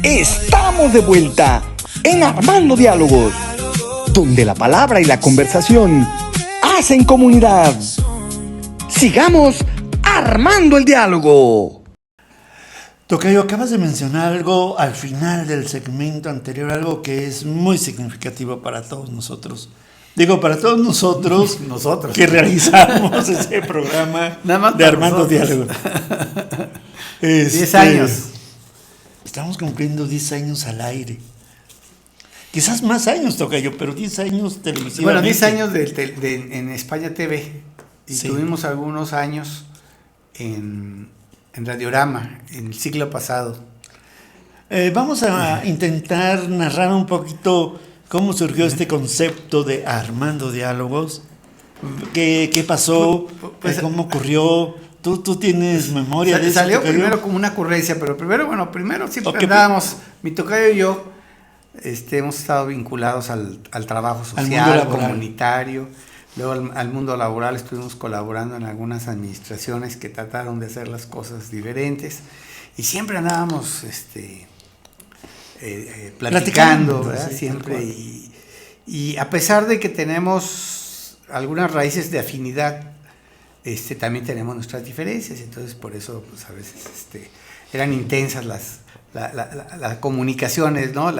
Estamos de vuelta en Armando Diálogos, donde la palabra y la conversación hacen comunidad. Sigamos armando el diálogo. Tocayo, acabas de mencionar algo al final del segmento anterior, algo que es muy significativo para todos nosotros. Digo, para todos nosotros que realizamos ese programa de Armando Diálogos. 10 años. Estamos cumpliendo 10 años al aire. Quizás más años, Tocayo, pero 10 años televisivamente. Bueno, 10 años en España TV. Y sí, tuvimos algunos años en Radiorama, en el siglo pasado. Vamos a intentar narrar un poquito cómo surgió este concepto de Armando Diálogos. ¿Qué pasó? ¿Cómo ocurrió? ¿Tú tienes memoria de eso? Salió primero como una ocurrencia, pero primero siempre andábamos, mi tocayo y yo, hemos estado vinculados al trabajo social, comunitario, luego al mundo laboral. Estuvimos colaborando en algunas administraciones que trataron de hacer las cosas diferentes y siempre andábamos platicando, ¿verdad? Sí, siempre, y a pesar de que tenemos algunas raíces de afinidad, también tenemos nuestras diferencias. Entonces por eso pues a veces eran intensas las comunicaciones, ¿no?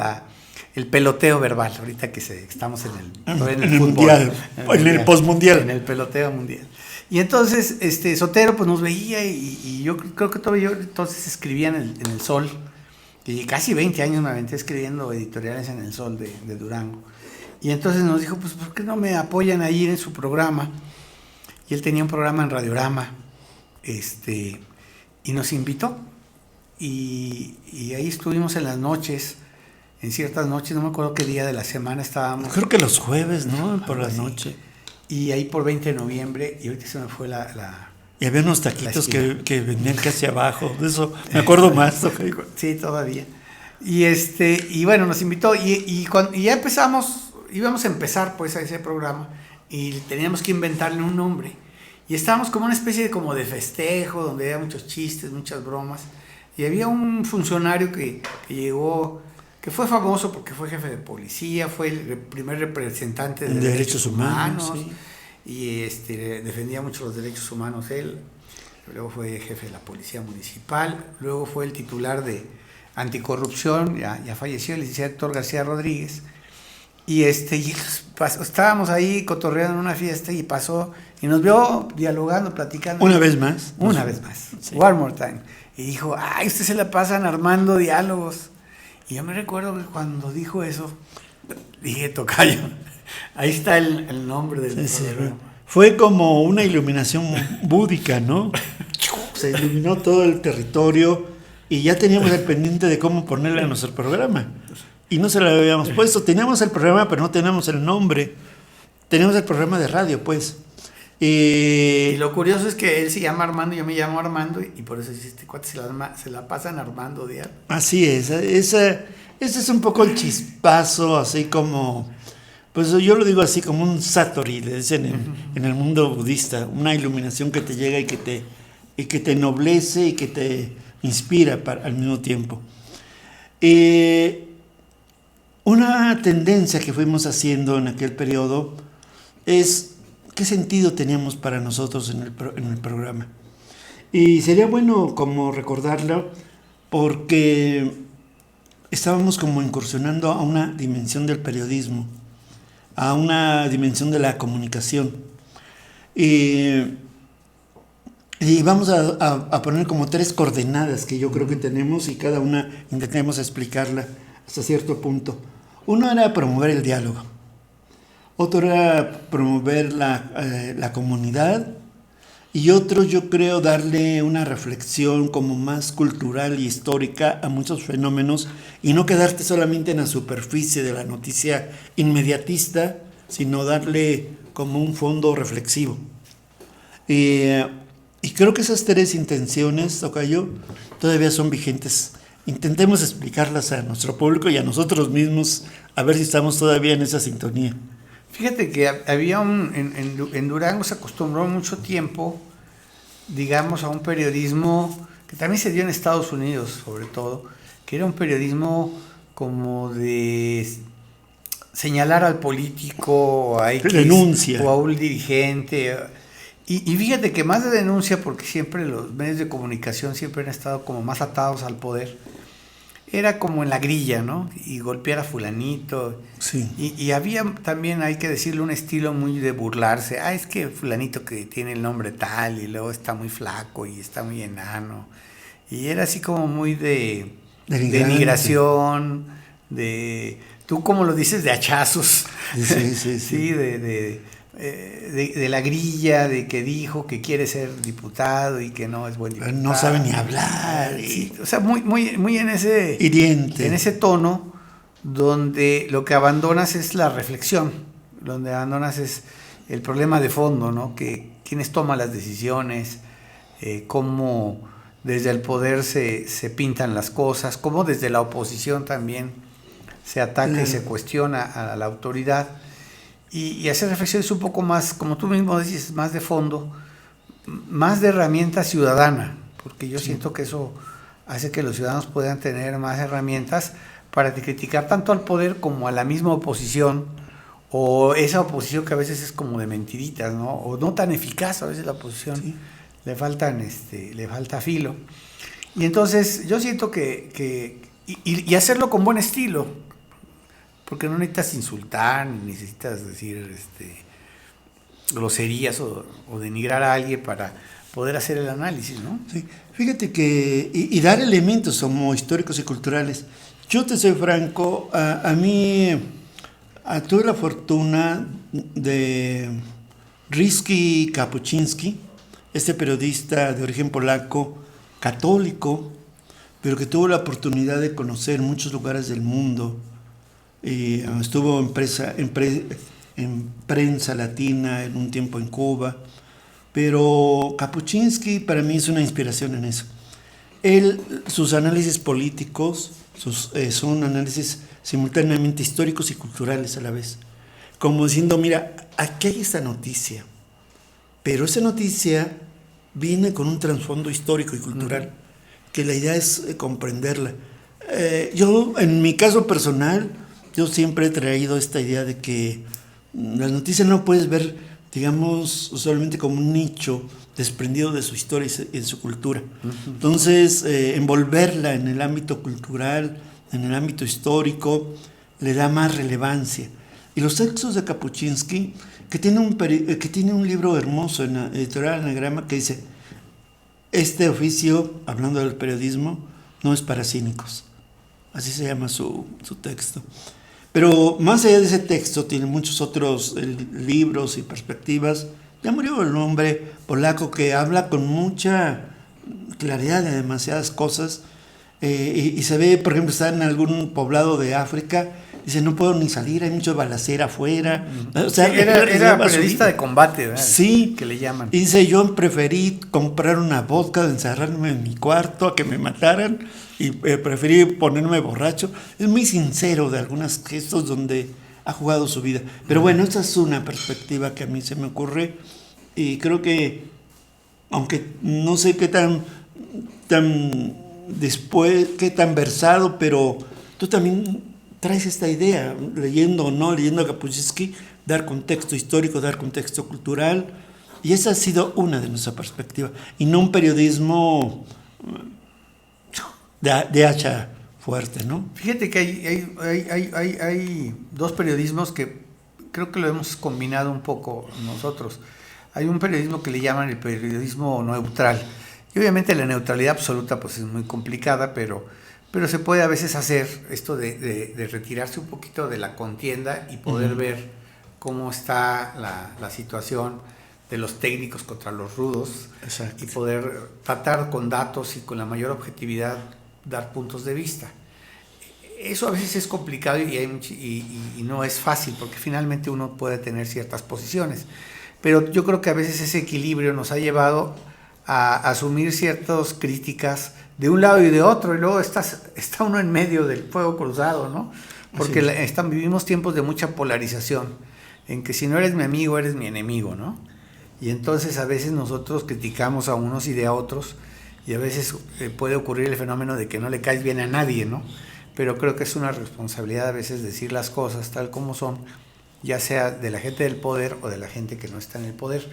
El peloteo verbal, ahorita que estamos en el fútbol, mundial, en el postmundial, en el peloteo mundial. Y entonces Sotero pues nos veía y yo creo que todavía yo entonces escribía en el Sol, y casi 20 años me aventé escribiendo editoriales en el Sol de Durango. Y entonces nos dijo, pues ¿por qué no me apoyan ahí en su programa? Y él tenía un programa en Radiorama, y nos invitó, y ahí estuvimos en las noches, en ciertas noches, no me acuerdo qué día de la semana estábamos. Creo que los jueves, ¿no? Por la noche. Y ahí por 20 de noviembre, y ahorita se me fue y había unos taquitos que venían casi abajo, de eso me acuerdo más. Sí, todavía. Y bueno, nos invitó, y ya empezamos, íbamos a empezar pues a ese programa, y teníamos que inventarle un nombre. Y estábamos como una especie de festejo, donde había muchos chistes, muchas bromas. Y había un funcionario que llegó, que fue famoso porque fue jefe de policía, fue el primer representante de derechos humanos. Sí. Y defendía mucho los derechos humanos él. Luego fue jefe de la policía municipal. Luego fue el titular de anticorrupción, ya falleció, el licenciado Héctor García Rodríguez. Y estábamos ahí cotorreando en una fiesta y pasó y nos vio dialogando, platicando. Una vez más. Sí. One more time. Y dijo, ay, usted se la pasan armando diálogos. Y yo me recuerdo que cuando dijo eso, dije, tocayo, ahí está el nombre del programa. Fue como una iluminación búdica, ¿no? Se iluminó todo el territorio y ya teníamos el pendiente de cómo ponerle a nuestro programa. Y no se lo habíamos puesto. Teníamos el programa, pero no teníamos el nombre. Teníamos el programa de radio, pues. Y lo curioso es que él se llama Armando, yo me llamo Armando, y por eso este cuate se la pasan Armando Dial. Así es. Ese es un poco el chispazo, así como... Pues yo lo digo así como un satori, le dicen en el mundo budista. Una iluminación que te llega y que te ennoblece y que te inspira al mismo tiempo. Una tendencia que fuimos haciendo en aquel periodo es qué sentido teníamos para nosotros en el programa. Y sería bueno como recordarlo porque estábamos como incursionando a una dimensión del periodismo, a una dimensión de la comunicación. Y vamos a poner como 3 coordenadas que yo creo que tenemos y cada una intentemos explicarla hasta cierto punto. Uno era promover el diálogo, otro era promover la comunidad y otro, yo creo, darle una reflexión como más cultural y histórica a muchos fenómenos y no quedarte solamente en la superficie de la noticia inmediatista, sino darle como un fondo reflexivo. Y creo que esas 3 intenciones, tocayo, todavía son vigentes. Intentemos explicarlas a nuestro público y a nosotros mismos, a ver si estamos todavía en esa sintonía. Fíjate que había en Durango se acostumbró mucho tiempo, digamos, a un periodismo que también se dio en Estados Unidos, sobre todo, que era un periodismo como de señalar al político, a X, denuncia, o a un dirigente. Y fíjate que más de denuncia, porque siempre los medios de comunicación siempre han estado como más atados al poder, era como en la grilla, ¿no? Y golpear a fulanito. Sí. Y había también, hay que decirle, un estilo muy de burlarse. Es que fulanito que tiene el nombre tal y luego está muy flaco y está muy enano. Y era así como muy de denigración, de... ¿Tú cómo lo dices? De hachazos. Sí. Sí, de la grilla, de que dijo que quiere ser diputado y que no es buen diputado. No sabe ni hablar. Sí, o sea, muy en ese... hiriente. En ese tono donde lo que abandonas es la reflexión, donde abandonas es el problema de fondo, ¿no? Que quiénes toman las decisiones, cómo desde el poder se pintan las cosas, cómo desde la oposición también se ataca y se cuestiona a la autoridad. Y hacer reflexiones un poco más, como tú mismo dices, más de fondo, más de herramienta ciudadana, porque yo siento que eso hace que los ciudadanos puedan tener más herramientas para criticar tanto al poder como a la misma oposición, o esa oposición que a veces es como de mentiritas, ¿no? O no tan eficaz, a veces la oposición le falta filo. Y entonces yo siento que hacerlo con buen estilo, porque no necesitas insultar, ni necesitas decir groserías o denigrar a alguien para poder hacer el análisis, ¿no? Sí. Fíjate que, y dar elementos como históricos y culturales. Yo te soy franco, a mí tuve la fortuna de Rzymski Kapuscinski, este periodista de origen polaco, católico, pero que tuvo la oportunidad de conocer muchos lugares del mundo. Estuvo en prensa latina en un tiempo en Cuba, pero Kapuscinski para mí es una inspiración en eso. Sus análisis políticos son análisis simultáneamente históricos y culturales a la vez, como diciendo, mira, aquí hay esta noticia, pero esa noticia viene con un trasfondo histórico y cultural, que la idea es comprenderla. Yo, en mi caso personal, yo siempre he traído esta idea de que las noticias no puedes ver, digamos, solamente como un nicho desprendido de su historia y de su cultura. Entonces, envolverla en el ámbito cultural, en el ámbito histórico, le da más relevancia. Y los textos de Kapuscinski, que tiene un libro hermoso en la editorial Anagrama que dice, este oficio, hablando del periodismo, no es para cínicos. Así se llama su texto. Pero más allá de ese texto, tiene muchos otros libros y perspectivas. Ya murió el hombre polaco que habla con mucha claridad de demasiadas cosas. Y se ve, por ejemplo, está en algún poblado de África, dice, no puedo ni salir, hay mucha balacera afuera. O sea, era periodista de combate, ¿verdad? Sí. Que le llaman. Y dice, yo preferí comprar una vodka, encerrarme en mi cuarto a que me mataran, y preferí ponerme borracho. Es muy sincero de algunos gestos donde ha jugado su vida. Pero bueno, esa es una perspectiva que a mí se me ocurre, y creo que, aunque no sé qué tan versado, pero tú también traes esta idea, leyendo o no leyendo a Kapuscinski, dar contexto histórico, dar contexto cultural, y esa ha sido una de nuestras perspectivas, y no un periodismo de hacha fuerte, ¿no? Fíjate que hay dos periodismos que creo que lo hemos combinado un poco nosotros. Hay un periodismo que le llaman el periodismo neutral, y obviamente la neutralidad absoluta pues es muy complicada, pero se puede a veces hacer esto de retirarse un poquito de la contienda y poder ver cómo está la situación de los técnicos contra los rudos. Exacto. Y poder tratar con datos y con la mayor objetividad dar puntos de vista. Eso a veces es complicado y no es fácil, porque finalmente uno puede tener ciertas posiciones, pero yo creo que a veces ese equilibrio nos ha llevado a asumir ciertas críticas de un lado y de otro, y luego está uno en medio del fuego cruzado, ¿no? Porque vivimos tiempos de mucha polarización, en que si no eres mi amigo, eres mi enemigo, ¿no? Y entonces a veces nosotros criticamos a unos y de a otros, y a veces puede ocurrir el fenómeno de que no le caes bien a nadie, ¿no? Pero creo que es una responsabilidad a veces decir las cosas tal como son, ya sea de la gente del poder o de la gente que no está en el poder.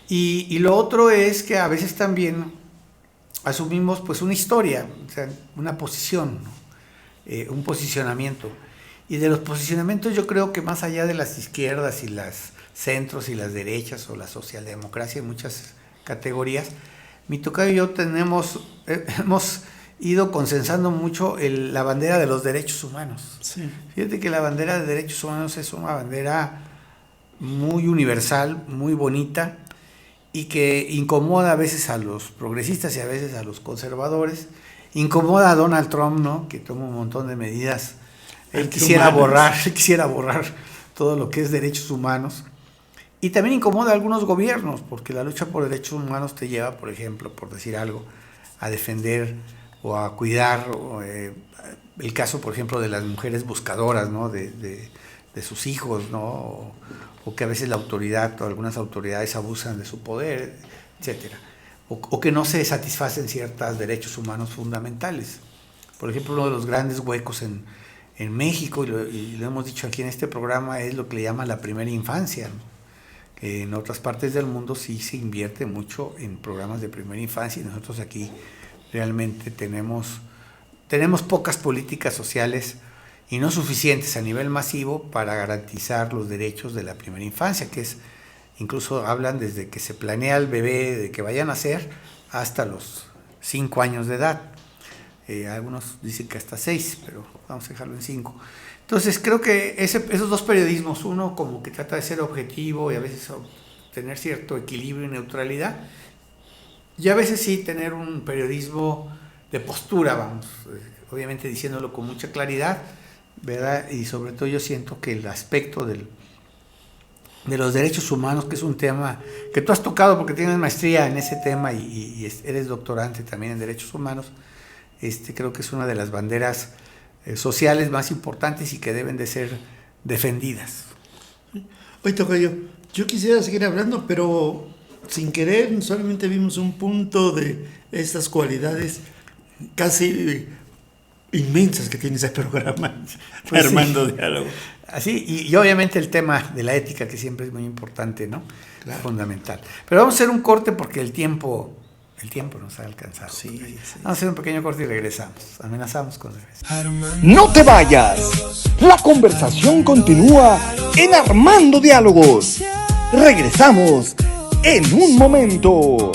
Y lo otro es que a veces también asumimos pues una historia, o sea, una posición, ¿no? Un posicionamiento. Y de los posicionamientos yo creo que más allá de las izquierdas y las centros y las derechas o la socialdemocracia en muchas categorías, mi tocayo y yo hemos ido consensando mucho la bandera de los derechos humanos. Sí. Fíjate que la bandera de derechos humanos es una bandera muy universal, muy bonita, y que incomoda a veces a los progresistas y a veces a los conservadores, incomoda a Donald Trump, ¿no? Que toma un montón de medidas. Él quisiera borrar todo lo que es derechos humanos, y también incomoda a algunos gobiernos, porque la lucha por derechos humanos te lleva, por ejemplo, por decir algo, a defender o a cuidar el caso, por ejemplo, de las mujeres buscadoras, ¿no? de sus hijos, ¿no? O que a veces la autoridad o algunas autoridades abusan de su poder, etcétera, o que no se satisfacen ciertos derechos humanos fundamentales. Por ejemplo, uno de los grandes huecos en México, y lo hemos dicho aquí en este programa, es lo que le llaman la primera infancia, ¿no? Que en otras partes del mundo sí se invierte mucho en programas de primera infancia, y nosotros aquí realmente tenemos pocas políticas sociales y no suficientes a nivel masivo para garantizar los derechos de la primera infancia, que es, incluso hablan desde que se planea el bebé, de que vaya a nacer, hasta los 5 años de edad. Algunos dicen que hasta 6, pero vamos a dejarlo en 5. Entonces creo que esos dos periodismos, uno como que trata de ser objetivo y a veces tener cierto equilibrio y neutralidad, y a veces sí tener un periodismo de postura, vamos, obviamente diciéndolo con mucha claridad, ¿verdad? Y sobre todo yo siento que el aspecto de los derechos humanos, que es un tema que tú has tocado porque tienes maestría en ese tema y eres doctorante también en derechos humanos, creo que es una de las banderas sociales más importantes y que deben de ser defendidas. Oye, tocayo, yo quisiera seguir hablando, pero sin querer solamente vimos un punto de estas cualidades casi inmensas que tiene ese programa, pues Armando Diálogo. Así, y obviamente el tema de la ética, que siempre es muy importante, ¿no? Claro. Fundamental. Pero vamos a hacer un corte porque el tiempo nos ha alcanzado. Sí. Vamos a hacer un pequeño corte y regresamos. Amenazamos con regresar. No te vayas. La conversación continúa en Armando Diálogos. Regresamos en un momento.